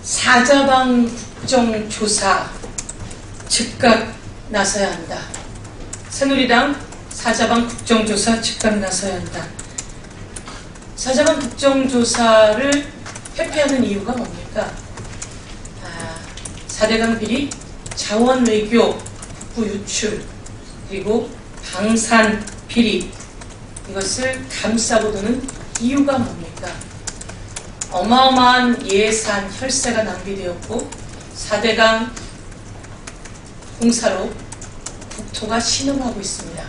사자방 국정조사 즉각 나서야 한다. 새누리당 사자방 국정조사 즉각 나서야 한다. 사자방 국정조사를 회피하는 이유가 뭡니까? 4대강 비리, 자원외교, 북부 유출, 그리고 방산 비리, 이것을 감싸고 도는 이유가 뭡니까? 어마어마한 예산, 혈세가 낭비되었고 4대강 공사로 국토가 신음하고 있습니다.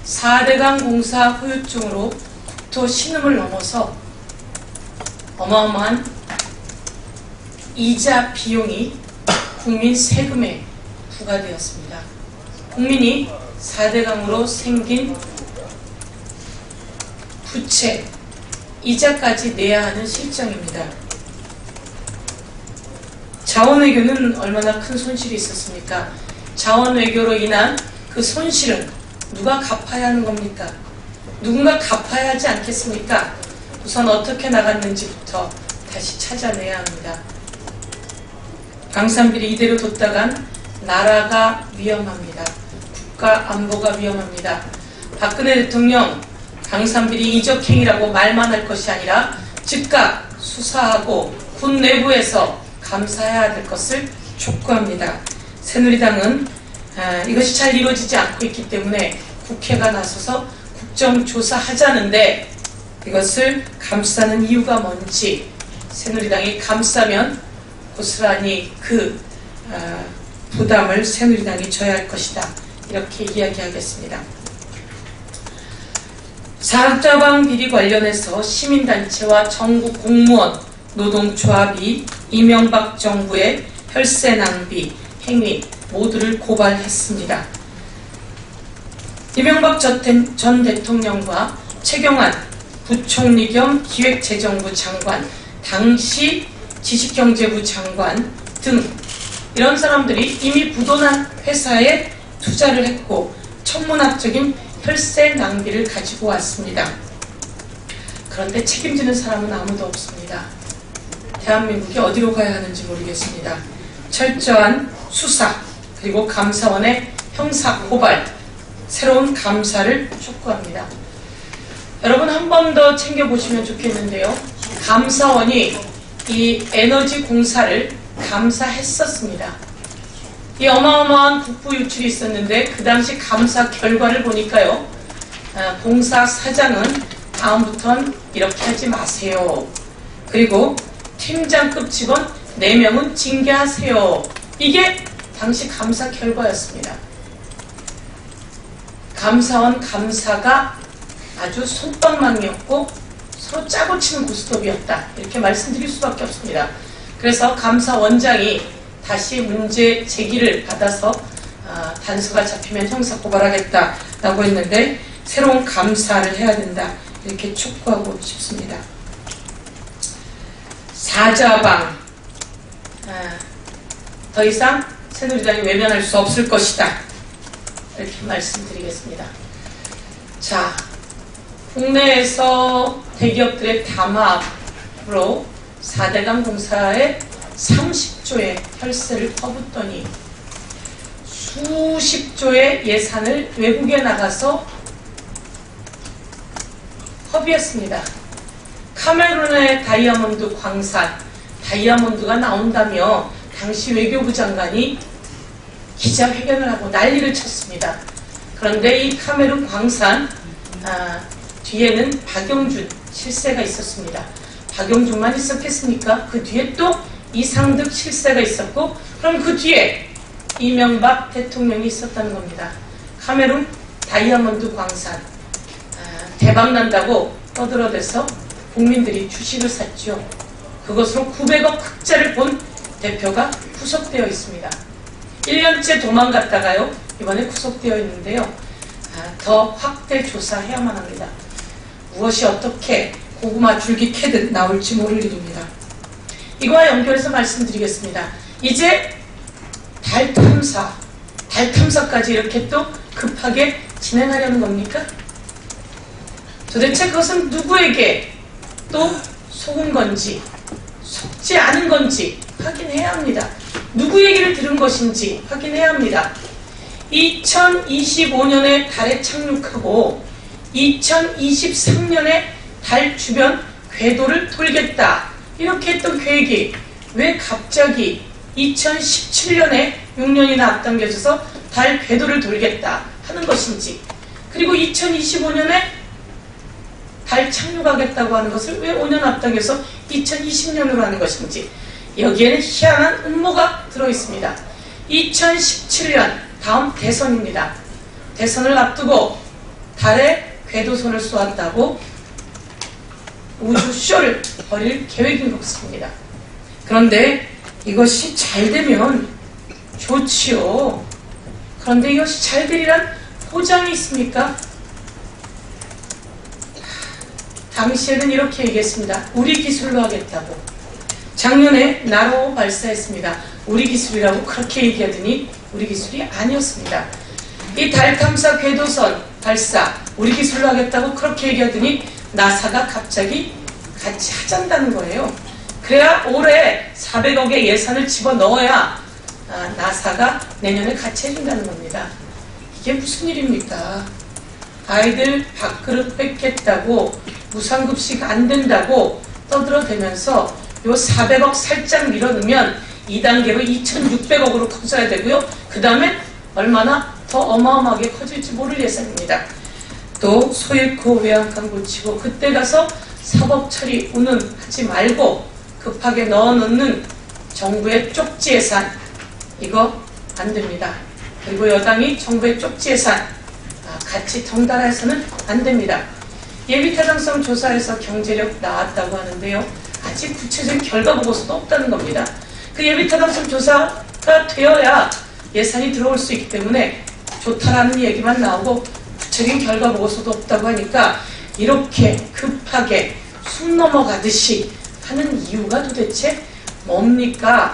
4대강 공사 후유증으로 국토 신음을 넘어서 어마어마한 이자 비용이 국민 세금에 부과되었습니다. 국민이 4대강으로 생긴 부채, 이자까지 내야 하는 실정입니다. 자원외교는 얼마나 큰 손실이 있었습니까? 자원외교로 인한 그 손실은 누가 갚아야 하는 겁니까? 누군가 갚아야 하지 않겠습니까? 우선 어떻게 나갔는지부터 다시 찾아내야 합니다. 방산비리 이대로 뒀다간 나라가 위험합니다. 국가 안보가 위험합니다. 박근혜 대통령 방산비리 이적행위라고 말만 할 것이 아니라 즉각 수사하고 군 내부에서 감사해야 될 것을 촉구합니다. 새누리당은 이것이 잘 이루어지지 않고 있기 때문에 국회가 나서서 국정조사하자는데 이것을 감싸는 이유가 뭔지, 새누리당이 감싸면 고스란히 그 부담을 새누리당이 져야 할 것이다. 이렇게 이야기하겠습니다. 사자방 비리 관련해서 시민단체와 전국 공무원, 노동조합이 이명박 정부의 혈세 낭비 행위 모두를 고발했습니다. 이명박 전 대통령과 최경환 부총리 겸 기획재정부 장관, 당시 지식경제부 장관 등 이런 사람들이 이미 부도난 회사에 투자를 했고 천문학적인 혈세 낭비를 가지고 왔습니다. 그런데 책임지는 사람은 아무도 없습니다. 대한민국이 어디로 가야 하는지 모르겠습니다. 철저한 수사, 그리고 감사원의 형사 고발, 새로운 감사를 촉구합니다. 여러분 한 번 더 챙겨보시면 좋겠는데요. 감사원이 이 에너지 공사를 감사했었습니다. 이 어마어마한 국부 유출이 있었는데 그 당시 감사 결과를 보니까요. 공사 사장은 다음부턴 이렇게 하지 마세요. 그리고 팀장급 직원 4명은 징계하세요. 이게 당시 감사 결과였습니다. 감사원 감사가 아주 솜방망이였고 서로 짜고 치는 고스톱이었다. 이렇게 말씀드릴 수밖에 없습니다. 그래서 감사원장이 다시 문제 제기를 받아서 단서가 잡히면 형사 고발하겠다라고 했는데 새로운 감사를 해야 된다. 이렇게 촉구하고 싶습니다. 사자방 더 이상 새누리당이 외면할 수 없을 것이다. 이렇게 말씀드리겠습니다. 자, 국내에서 대기업들의 담합으로 4대강 공사에 30조의 혈세를 퍼붓더니 수십조의 예산을 외국에 나가서 허비했습니다. 카메룬의 다이아몬드 광산, 다이아몬드가 나온다며 당시 외교부 장관이 기자회견을 하고 난리를 쳤습니다. 그런데 이 카메룬 광산 뒤에는 박영준 실세가 있었습니다. 박영준만 있었겠습니까? 그 뒤에 또 이상득 실세가 있었고, 그럼 그 뒤에 이명박 대통령이 있었다는 겁니다. 카메룬 다이아몬드 광산 대박난다고 떠들어대서 국민들이 주식을 샀죠. 그것으로 900억 흑자를 본 대표가 구속되어 있습니다. 1년째 도망갔다가요 이번에 구속되어 있는데요. 더 확대 조사해야만 합니다. 무엇이 어떻게 고구마 줄기 캐듯 나올지 모를 일입니다. 이거와 연결해서 말씀드리겠습니다. 이제 달 탐사까지 이렇게 또 급하게 진행하려는 겁니까? 도대체 그것은 누구에게 또 속은 건지, 속지 죽지 않은 건지 확인해야 합니다. 누구 얘기를 들은 것인지 확인해야 합니다. 2025년에 달에 착륙하고 2023년에 달 주변 궤도를 돌겠다 이렇게 했던 계획이 왜 갑자기 2017년에 6년이나 앞당겨져서 달 궤도를 돌겠다 하는 것인지, 그리고 2025년에 달 착륙하겠다고 하는 것을 왜 5년 앞당겨서 2020년으로 하는 것인지, 여기에는 희한한 음모가 들어있습니다. 2017년 다음 대선입니다. 대선을 앞두고 달에 궤도선을 쏘았다고 우주쇼를 벌일 계획인 것 같습니다. 그런데 이것이 잘 되면 좋지요. 그런데 이것이 잘 되리란 보장이 있습니까? 당시에는 이렇게 얘기했습니다. 우리 기술로 하겠다고. 작년에 나로 발사했습니다. 우리 기술이라고 그렇게 얘기하더니 우리 기술이 아니었습니다. 이 달 탐사 궤도선 발사 우리 기술로 하겠다고 그렇게 얘기하더니 나사가 갑자기 같이 하잔다는 거예요. 그래야 올해 400억의 예산을 집어넣어야 나사가 내년에 같이 해준다는 겁니다. 이게 무슨 일입니까? 아이들 밥그릇 뺏겠다고 무상급식 안 된다고 떠들어대면서 요 400억 살짝 밀어넣으면 2단계로 2600억으로 커져야 되고요. 그 다음에 얼마나 더 어마어마하게 커질지 모를 예산입니다. 또 소 잃고 외양간 고치고 그때 가서 사법 처리 운운하지 말고 급하게 넣어놓는 정부의 쪽지 예산, 이거 안 됩니다. 그리고 여당이 정부의 쪽지 예산 같이 덩달아서는 안 됩니다. 예비타당성 조사에서 경제력 나왔다고 하는데요. 아직 구체적인 결과 보고서도 없다는 겁니다. 그 예비타당성 조사가 되어야 예산이 들어올 수 있기 때문에 좋다라는 얘기만 나오고 구체적인 결과 보고서도 없다고 하니까 이렇게 급하게 숨 넘어가듯이 하는 이유가 도대체 뭡니까?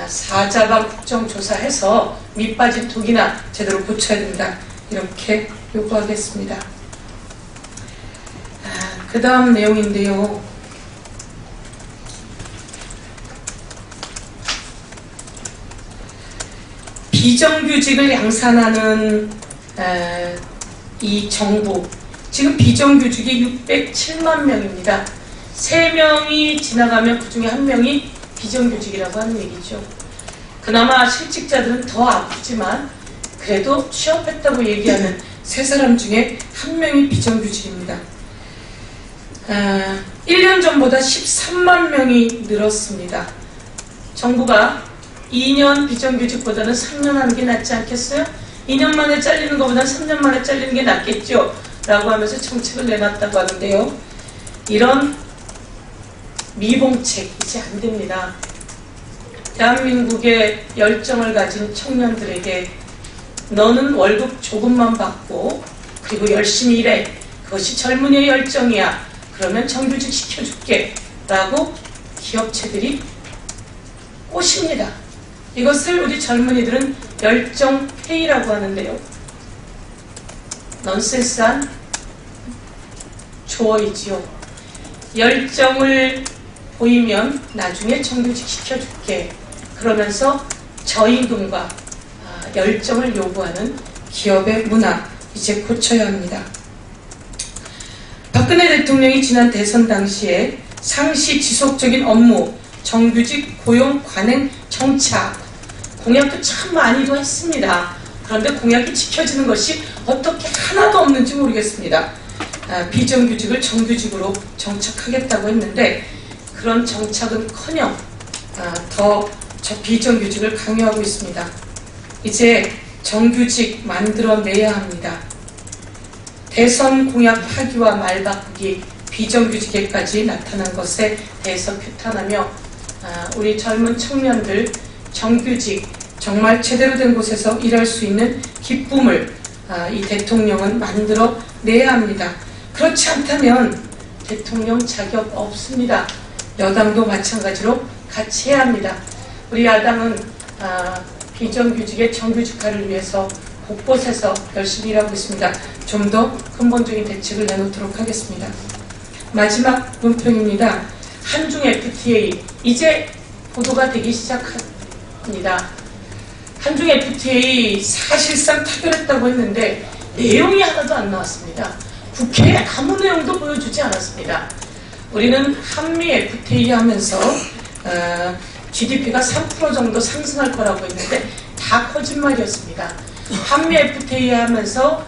사자방 국정조사해서 밑빠진 독이나 제대로 고쳐야 된다. 이렇게 요구하겠습니다. 그 다음 내용인데요. 비정규직을 양산하는 이 정부, 지금 비정규직이 607만 명입니다. 3명이 지나가면 그 중에 1명이 비정규직이라고 하는 얘기죠. 그나마 실직자들은 더 아프지만 그래도 취업했다고 얘기하는 3사람 중에 1명이 비정규직입니다. 1년 전보다 13만 명이 늘었습니다. 정부가 2년 비정규직보다는 3년 하는 게 낫지 않겠어요? 2년 만에 잘리는 것보다는 3년 만에 잘리는 게 낫겠죠? 라고 하면서 정책을 내놨다고 하는데요. 이런 미봉책 이제 안 됩니다. 대한민국의 열정을 가진 청년들에게 너는 월급 조금만 받고 그리고 열심히 일해. 그것이 젊은이의 열정이야. 그러면 정규직 시켜줄게. 라고 기업체들이 꼬십니다. 이것을 우리 젊은이들은 열정페이라고 하는데요. 넌센스한 조어이지요. 열정을 보이면 나중에 정규직 시켜줄게. 그러면서 저임금과 열정을 요구하는 기업의 문화 이제 고쳐야 합니다. 박근혜 대통령이 지난 대선 당시에 상시 지속적인 업무, 정규직 고용 관행 정착 공약도 참 많이도 했습니다. 그런데 공약이 지켜지는 것이 어떻게 하나도 없는지 모르겠습니다. 비정규직을 정규직으로 정착하겠다고 했는데 그런 정착은커녕 더 비정규직을 강요하고 있습니다. 이제 정규직 만들어내야 합니다. 대선 공약 파기와 말바꾸기, 비정규직에까지 나타난 것에 대해서 규탄하며 우리 젊은 청년들 정규직 정말 제대로 된 곳에서 일할 수 있는 기쁨을 이 대통령은 만들어 내야 합니다. 그렇지 않다면 대통령 자격 없습니다. 여당도 마찬가지로 같이 해야 합니다. 우리 야당은 비정규직의 정규직화를 위해서 곳곳에서 열심히 일하고 있습니다. 좀 더 근본적인 대책을 내놓도록 하겠습니다. 마지막 논평입니다. 한중 FTA 이제 보도가 되기 시작합니다. 한중 FTA 사실상 타결했다고 했는데 내용이 하나도 안 나왔습니다. 국회에 아무 내용도 보여주지 않았습니다. 우리는 한미 FTA 하면서 GDP가 3% 정도 상승할 거라고 했는데 다 거짓말이었습니다. 한미 FTA 하면서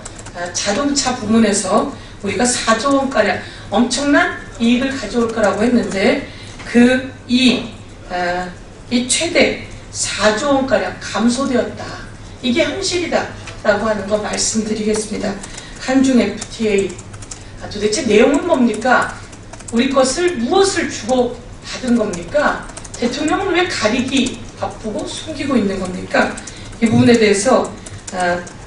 자동차 부문에서 우리가 4조 원가량 엄청난 이익을 가져올 거라고 했는데 그 이익, 이 최대 4조 원가량 감소되었다. 이게 현실이다 라고 하는 거 말씀드리겠습니다. 한중 FTA 도대체 내용은 뭡니까? 우리 것을 무엇을 주고 받은 겁니까? 대통령은 왜 가리기 바쁘고 숨기고 있는 겁니까? 이 부분에 대해서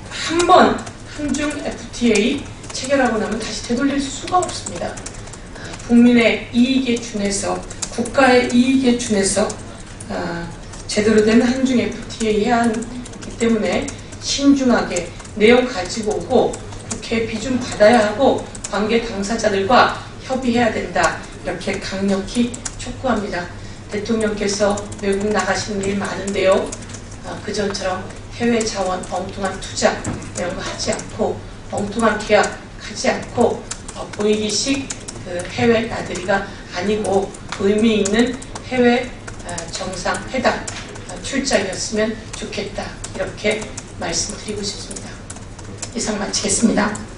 한번 한중 FTA 체결하고 나면 다시 되돌릴 수가 없습니다. 국민의 이익에 준해서 국가의 이익에 준해서 제대로 된 한중 FTA 해야 하기 때문에 신중하게 내용 가지고 오고 국회 비준 받아야 하고 관계 당사자들과 협의해야 된다. 이렇게 강력히 촉구합니다. 대통령께서 외국 나가시는 일 많은데요. 그전처럼 해외 자원 엉뚱한 투자 이런 거 하지 않고 엉뚱한 계약 하지 않고 보이기식 그 해외 나들이가 아니고 의미 있는 해외 정상회담 출장이었으면 좋겠다. 이렇게 말씀드리고 싶습니다. 이상 마치겠습니다.